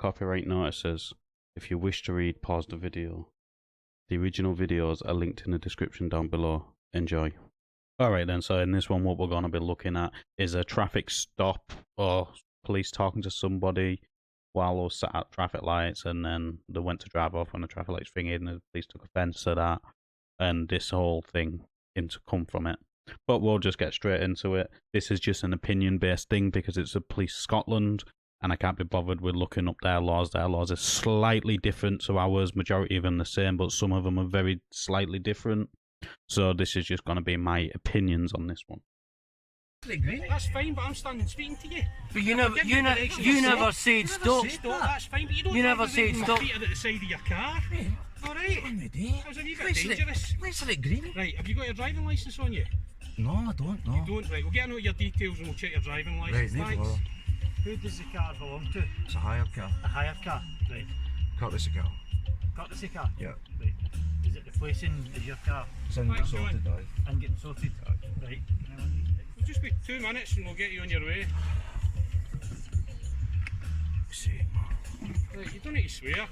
copyright notices. If you wish to read, pause the video. The original videos are linked in the description down below. Enjoy. Alright then, so in this one what we're going to be looking at is a traffic stop or police talking to somebody while they were sat at traffic lights, and then they went to drive off when the traffic lights thingy and the police took offence to that, and this whole thing to come from it. But we'll just get straight into it. This is just an opinion based thing because it's a Police Scotland and I can't be bothered with looking up their laws. Their laws are slightly different to ours, majority of them the same, but some of them are very slightly different. So this is just going to be my opinions on this one. That's fine, but I'm standing speaking to you. But you never said stop. That's fine, but you don't. You never said stop. Feet are at the side of your car. All right. That was a wee bit dangerous. Let's let it green. Right, have you got your driving licence on you? No, I don't. No. You don't. Right, we'll get a note of your details and we'll check your driving licence. Right, Thanks. Who does the car belong to? It's a hired car. A hired car. Right. Courtesy car. Courtesy car. Yeah. Right. Is it replacing your car? It's in getting sorted now. And getting sorted. Right. It'll just be 2 minutes and we'll get you on your way. Right, you don't need to swear.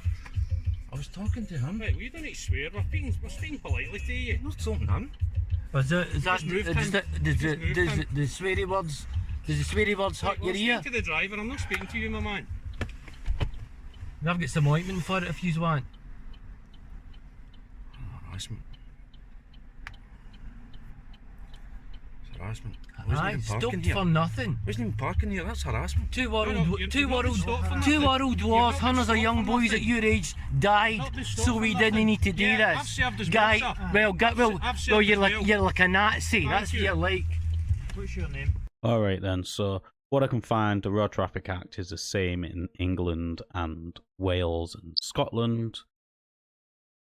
I was talking to him. Right, well, you don't need to swear. We're speaking politely to you. I'm not talking to him. Is that the sweary words? Does the sweary words hurt your ear? I'm speaking to the driver. I'm not speaking to you, my man. I've got some ointment for it if you want. Harassment. It's harassment. Aye, stopped for nothing. Wasn't even parking here. That's harassment. Two world wars. Hundreds of young boys at your age died, so we didn't need to do this. I've served as Guy, well, you're like a Nazi. That's what you're like. What's your name? Alright then, so what I can find, the Road Traffic Act is the same in England and Wales and Scotland.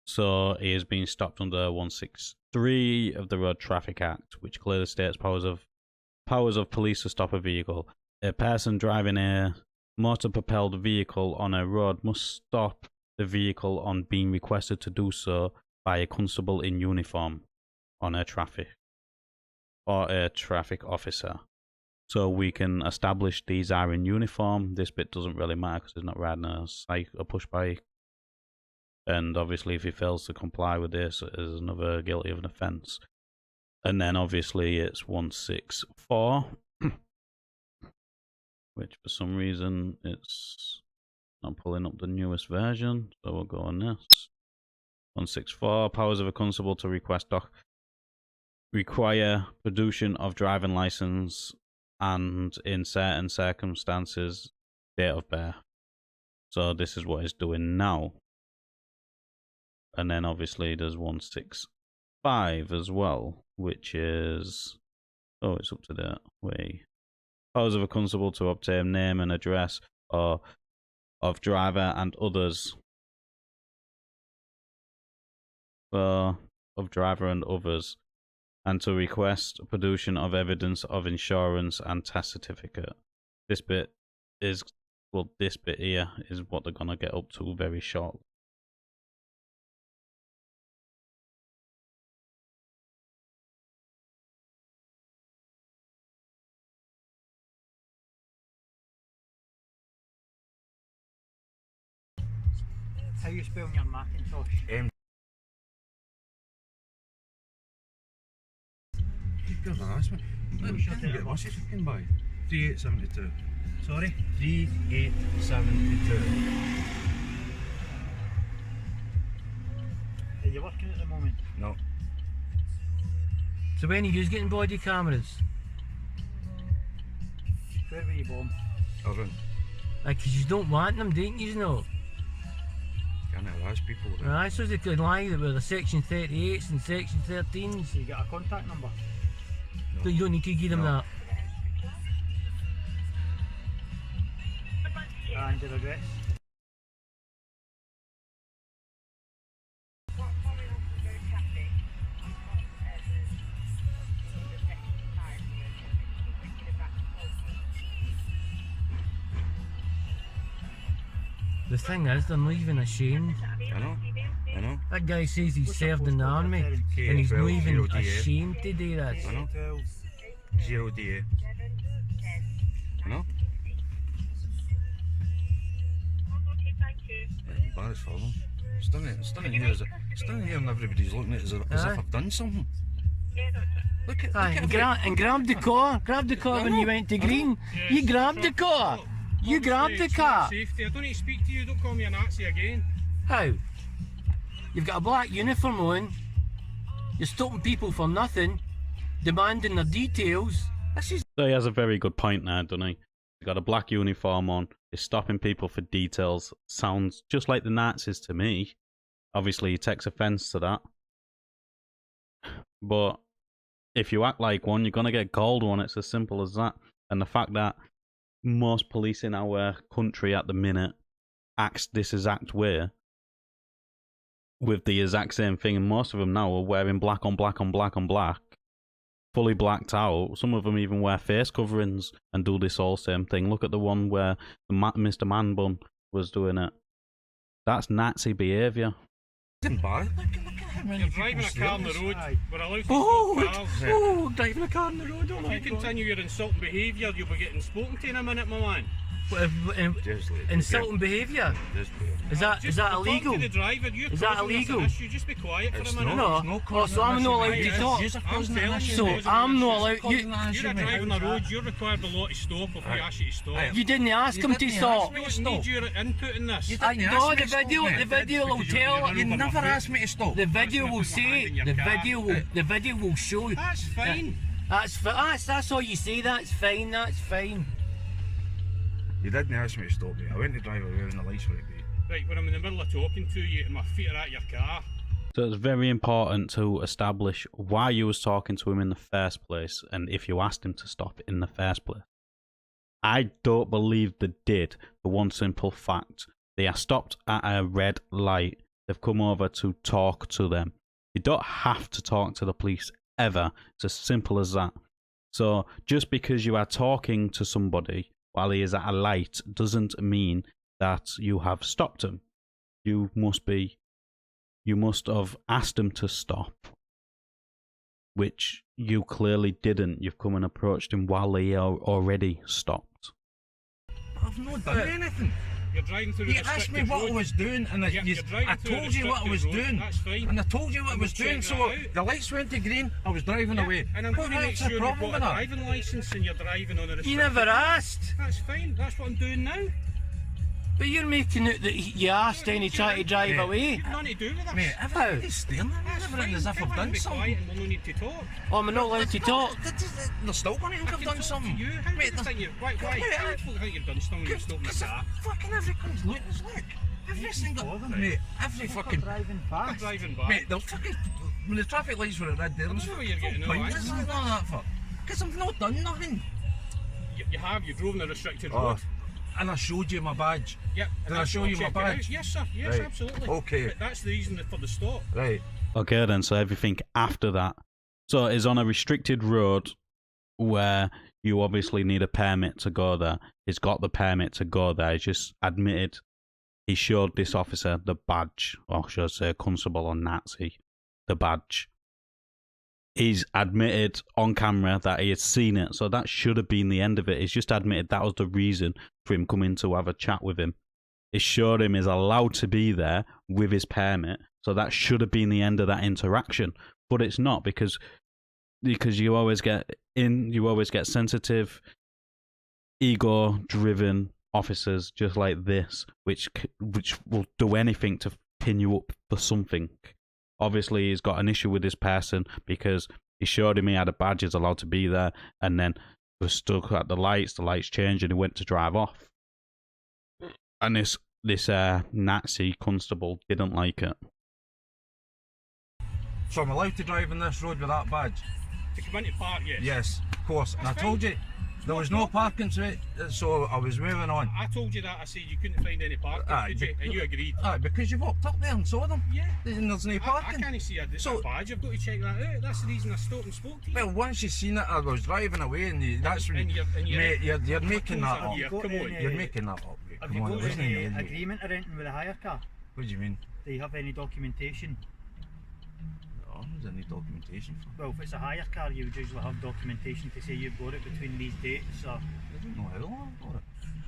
So he is being stopped under 163 of the Road Traffic Act, which clearly states powers of police to stop a vehicle. A person driving a motor-propelled vehicle on a road must stop the vehicle on being requested to do so by a constable in uniform or a traffic officer. So we can establish these are in uniform. This bit doesn't really matter because he's not riding a push bike. And obviously if he fails to comply with this, it is another guilty of an offence. And then obviously it's 164, which for some reason it's not pulling up the newest version, so we'll go on this. 164, powers of a constable to require production of driving licence and in certain circumstances date of birth. So this is what it's doing now. And then obviously there's 165 as well, which is, oh, it's up to that way. Powers of a constable to obtain name and address of driver and others. Of driver and others, and to request production of evidence of insurance and test certificate. This bit is, well, this bit here is what they're gonna get up to very shortly. How you spelling your Macintosh? Harassment. Get buses you can buy. 3872. Sorry? 3872. Are you working at the moment? No. So when are you getting body cameras? Where were you born? Irvine. Like, cause you don't want them, don't you know? Can't harass people. Aye, so they could lie with the section 38s and section 13s. So you got a contact number? No. So you don't need to give them that. And your address? The thing is, they're not even ashamed. I know. That guy says he's served in the army, and he's not even ashamed to do that. I know. 0 DA. I know. I'm embarrassed for them. Standing here and everybody's looking at it as if I've done something. Look at and grab the car. Grab the car when you went to green. You grabbed the car. You grabbed the car. Safety. I don't need to speak to you. Don't call me a Nazi again. How? You've got a black uniform on. You're stopping people for nothing, demanding their details. So he has a very good point there, doesn't he? He's got a black uniform on. He's stopping people for details. Sounds just like the Nazis to me. Obviously, he takes offence to that. But if you act like one, you're going to get called one. It's as simple as that. And the fact that most police in our country at the minute acts this exact way with the exact same thing, and most of them now are wearing black on black on black on black, fully blacked out. Some of them even wear face coverings and do this all same thing. Look at the one where Mr. Manbun was doing it. That's Nazi behaviour. Look at how many You're driving a car on the road. We're allowed to stop cars. Oh, driving a car on the road. If you continue your insulting behaviour, you'll be getting spoken to in a minute, my man. Insulting behaviour. Is that illegal? To the driver, you're Is that causing us an illegal? issue. Just be quiet for a minute. No. Oh, so I'm not allowed to talk. So I'm not allowed. You're a driver on the road. You're required the law to stop if we ask you to stop. You didn't ask him to stop. We don't need your input in this. No, the video will tell. You never asked me to stop. The video will say. The video will show. That's fine. That's all you say. That's fine. That's fine. You didn't ask me to stop me. I went to drive away when the lights were at green. Right, when I'm in the middle of talking to you and my feet are at your car. So it's very important to establish why you was talking to him in the first place, and if you asked him to stop in the first place. I don't believe they did, for one simple fact. They are stopped at a red light. They've come over to talk to them. You don't have to talk to the police ever. It's as simple as that. So just because you are talking to somebody while he is at a light doesn't mean that you have stopped him. You must have asked him to stop, which you clearly didn't. You've come and approached him while he already stopped. I've not done anything. You're driving through You asked me what I was doing, and I told you what I was doing. That's fine. And I told you what I was doing, so the lights went to green, I was driving away. And I'm going to make sure you've got a driving licence and you're driving on a restricted You never asked. That's fine, that's what I'm doing now. But you're making it that you asked and he tried to drive away. You've nothing to do with this. Mate, everybody's staring at me, everything as if I've done something. Quiet and we'll no need to talk. Oh, I'm not allowed to talk. They're still going to think I've done something. You? How do you think you... Why? How do you think you've done something when you've stopped my car? Fucking everybody's looking, look. Every single... Mate, every fucking... I'm driving back. Mate, they'll fucking... When the traffic lights were at red there, I know what you're getting at, what is that for? Because I've not done nothing. You drove on a restricted road. And I showed you my badge. Yep. Did I show you my badge? Yes, sir. Yes, right. Absolutely. Okay. But that's the reason for the stop. Right. Okay then, so everything after that. So it's on a restricted road where you obviously need a permit to go there. He's got the permit to go there. He's just admitted he showed this officer the badge, or should I say constable or Nazi, the badge. He's admitted on camera that he had seen it, so that should have been the end of it. He's just admitted that was the reason for him coming to have a chat with him. It showed him he's allowed to be there with his permit, so that should have been the end of that interaction. But it's not, because you always get sensitive, ego-driven officers just like this, which will do anything to pin you up for something. Obviously, he's got an issue with this person because he showed him he had a badge, he's allowed to be there, and then was stuck at the lights changed, and he went to drive off. And this Nazi constable didn't like it. So I'm allowed to drive on this road with that badge? To come into park, yes. Yes, of course. And I told you, there was no parking, so I was moving on. I told you that. I said you couldn't find any parking, did you? And you agreed. Because you walked up there and saw them. Yeah. And there's no parking. I can't see a badge. I've got to check that out. That's the reason I stopped and spoke to you. Well, once you seen it, I was driving away, and that's when you're making that up. Come on. You're making that up. Have you got any agreement or anything with a hire car? What do you mean? Do you have any documentation? No, there's any documentation for it. Well, if it's a hire car, you would usually have documentation to say you bought it between these dates, or... I don't know how long I bought it.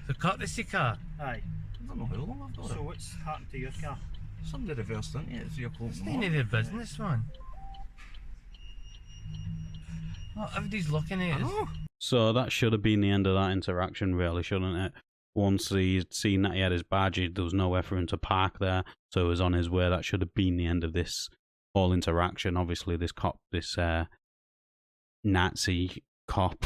The courtesy car? Aye. don't know how long I've got So it. what's happened to your car? Somebody reversed into it at 3 o'clock It's in the none of morning. their business, man. Well, everybody's looking at I it. know. So that should have been the end of that interaction, really, shouldn't it? Once he'd seen that he had his badge, there was nowhere for him to park there, so he was on his way. That should have been the end of this whole interaction. Obviously, this cop, this Nazi cop,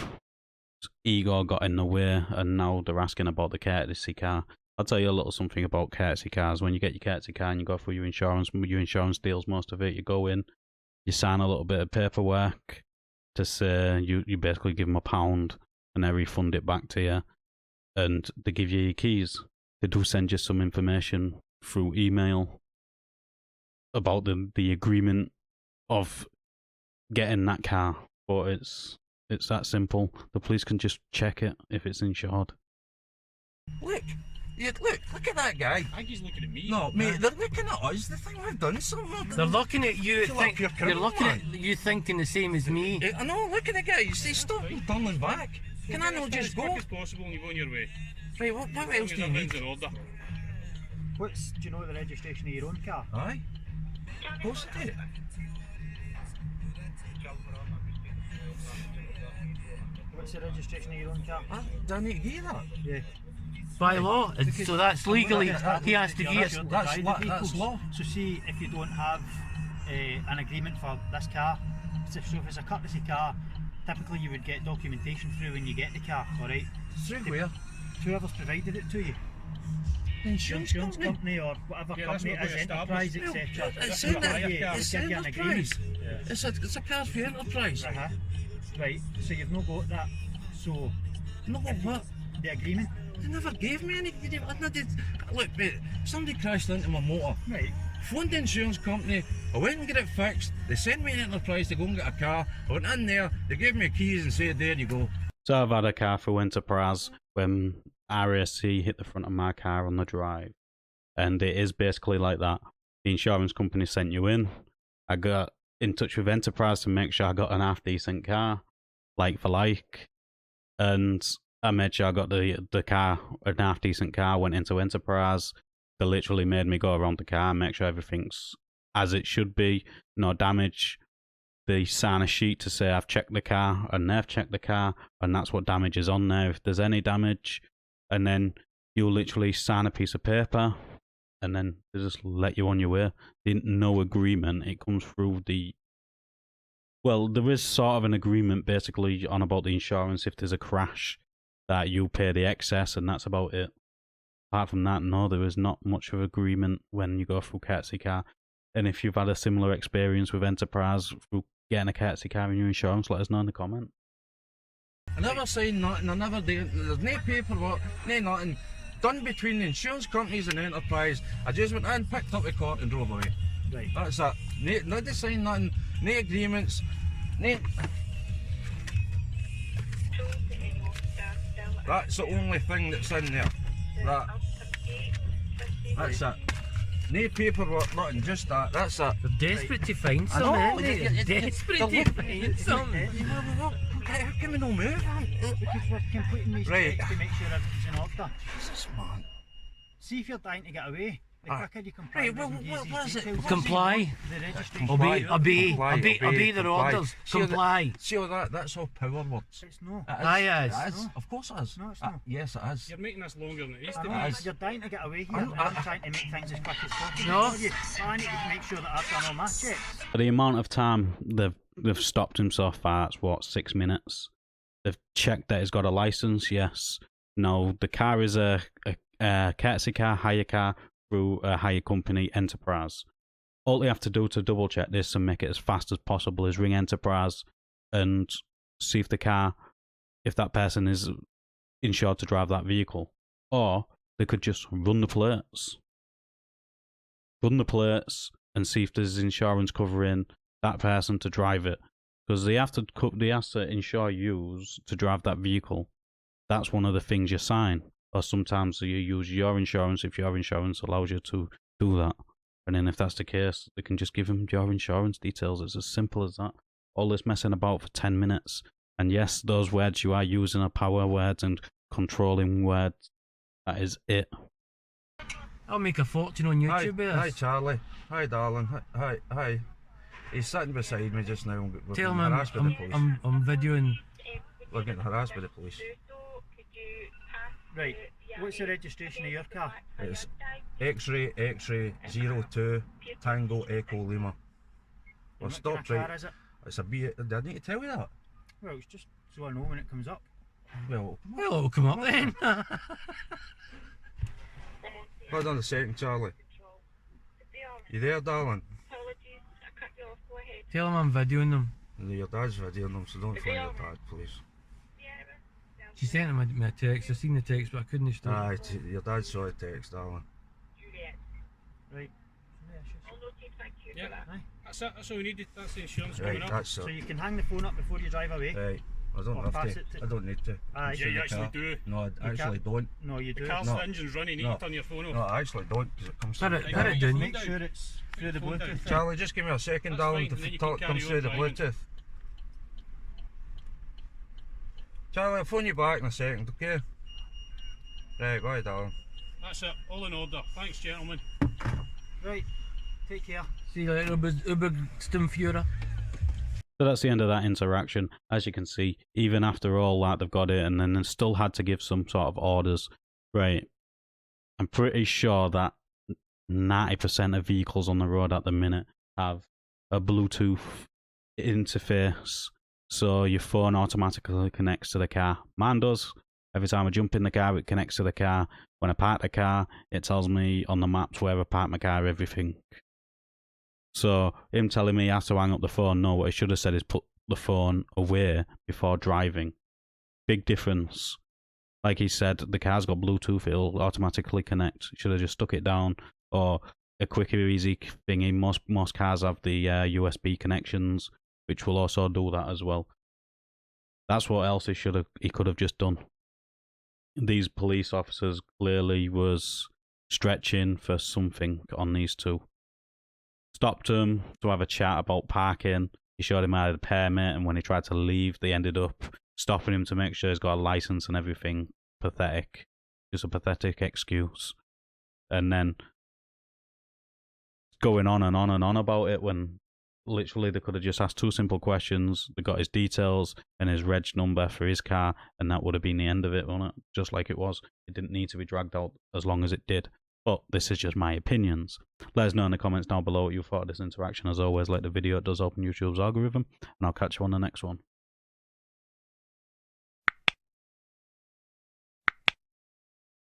ego got in the way, and now they're asking about the courtesy car. I'll tell you a little something about courtesy cars. When you get your courtesy car and you go through your insurance deals most of it. You go in, you sign a little bit of paperwork to say you basically give them £1 and they refund it back to you, and they give you your keys. They do send you some information through email about the agreement of getting that car, but it's that simple. The police can just check it if it's insured. Look, look at that guy. I think he's looking at me. No, mate, they're looking at us. They think we've done something. They're looking at you. Feel like you're They're criminal, looking man. at you thinking the same as me. I know, look at the guy. You say stop and turn his back. Can I not just As go? quick as possible and you go on your way. Right, what As else long do as you everything's need? in order. Do you know the registration of your own car? Aye. Of course I do. What's the registration of your own car? Do I need to give you that? Yeah. By law, so that's legally he has to You're give. sure to That's drive the law- that's vehicles. law. So see, if you don't have an agreement for this car, so if it's a courtesy car, typically you would get documentation through when you get the car, alright? Through where? Whoever's provided it to you. The insurance Insurance company. company or whatever Yeah, that's company what it is, we enterprise, established. etc. It's They'll in give it. you- It's they'll give you an enterprise. agreement. It's a car for enterprise. Uh-huh. Right, so you've not got that. So No, what? the agreement, They never gave me any. Look, mate, somebody crashed into my motor. right? Phoned the insurance company. I went and got it fixed. They sent me to Enterprise to go and get a car. I went in there. They gave me keys and said, "There you go." So I've had a car through Enterprise when RAC hit the front of my car on the drive. And it is basically like that. The insurance company sent you in. I got in touch with Enterprise to make sure I got an half decent car, like for like. And I made sure I got the car, an half decent car, went into Enterprise. They literally made me go around the car, make sure everything's as it should be, no damage. They sign a sheet to say I've checked the car, and they've checked the car, and that's what damage is on there. If there's any damage, and then you'll literally sign a piece of paper, and then they just let you on your way. No agreement. It comes through the... Well, there is sort of an agreement basically on about the insurance if there's a crash, that you pay the excess, and that's about it. Apart from that, no, there is not much of agreement when you go through courtesy car. And if you've had a similar experience with Enterprise through getting a courtesy car in your insurance, let us know in the comment. I never signed nothing. I never did. There's no paperwork, no nothing done between the insurance companies and Enterprise. I just went in, picked up the car and drove away. Right. That's it. Not to sign nothing, no agreements, no. That's the only thing that's in there. That's it. No paperwork, nothing, just that. That's it. They're desperate to find I know, something. aren't they? it- They're it- desperate they're to find something. How can we not move? Because we're completing these Right. checks to make sure everything's in order. Jesus, man. See if you're dying to get away, the Aye. quicker you comply. Right, we well, can use what these is it? details. Comply. The registration. Obey, obey, Comply, obey their comply. orders. See how Comply. See all that? That's all power words. It's no. Aye, It yes. is. Of course it is. No, it's not. Yes, it is. You're making this longer than it is I to know, be. is. you're dying to get away here. I'm- I'm trying to make things as quick as possible. No. for you. I need to make sure that I've done all my checks. For the amount of time they've stopped him so far, it's what, 6 minutes? They've checked that he's got a license, yes. No, the car is a courtesy car, hire car through a hire company, Enterprise. All they have to do to double check this and make it as fast as possible is ring Enterprise and see if the car, if that person is insured to drive that vehicle. Or they could just run the plates. Run the plates and see if there's insurance covering that person to drive it. Because they have to insure you to drive that vehicle. That's one of the things you sign. Or sometimes you use your insurance if your insurance allows you to do that. And then if that's the case, they can just give them your insurance details. It's as simple as that. All this messing about for 10 minutes. And yes, those words you are using are power words and controlling words. That is it. I'll make a fortune on Hi, YouTube with hi this. Charlie. Hi darling. Hi. He's sitting beside me just now. We're Tell getting him harassed by the police. I'm videoing. We're getting harassed by the police. Right. What's the registration of your car? It's X-ray 02 Tango Echo Lima. We're What stopped kind of right. car is it? It's a B. Did I need to tell you that? Well, it's just so I know when it comes up. Well, Well, it'll come up then. hold on a second, Charlie. You there, darling? Tell him I'm videoing them. No, your dad's videoing them, so don't phone your dad, please. She sent him a text. I seen the text, but I couldn't stop. Aye, your dad saw the text, darling. Right. Yeah, Aye. that's all we needed. That's the insurance Right, coming up. that's So it. you can hang the phone up before you drive away. Right, I don't Or have pass to. it to- I don't need to. Aye. Yeah, you actually do. No, I actually don't. No, you The do. car's No. the engine's running, you No. need to turn your phone off. No, I actually don't, because it comes Put through. it, Right, put yeah, it you down. Make sure it's through the Phone down. Bluetooth. Charlie, just give me a second, That's darling, fine, then to you can talk carry comes through on the driving. Bluetooth. Charlie, I'll phone you back in a second, okay? Right, bye, darling. That's it, all in order. Thanks, gentlemen. Right. Take care. See you later, Uberstimmführer. So that's the end of that interaction. As you can see, even after all that, they've got it, and then they still had to give some sort of orders. Right. I'm pretty sure that 90% of vehicles on the road at the minute have a Bluetooth interface, so your phone automatically connects to the car. Mine does. Every time I jump in the car, it connects to the car. When I park the car, it tells me on the maps where I park my car, everything. So him telling me he has to hang up the phone, no, what he should have said is put the phone away before driving. Big difference. Like he said, the car's got Bluetooth, it'll automatically connect. Should have just stuck it down, or a quicker, easy thingy. Most cars have the USB connections, which will also do that as well. That's what else he could have just done. These police officers clearly was stretching for something on these two. Stopped him to have a chat about parking. He showed him how to permit, and when he tried to leave, they ended up stopping him to make sure he's got a license and everything. Pathetic. Just a pathetic excuse. And then going on and on and on about it when literally they could have just asked two simple questions. They got his details and his reg number for his car, and that would have been the end of it, wouldn't it? Just like it was. It didn't need to be dragged out as long as it did. But this is just my opinions. Let us know in the comments down below what you thought of this interaction. As always, like the video, it does open YouTube's algorithm, and I'll catch you on the next one.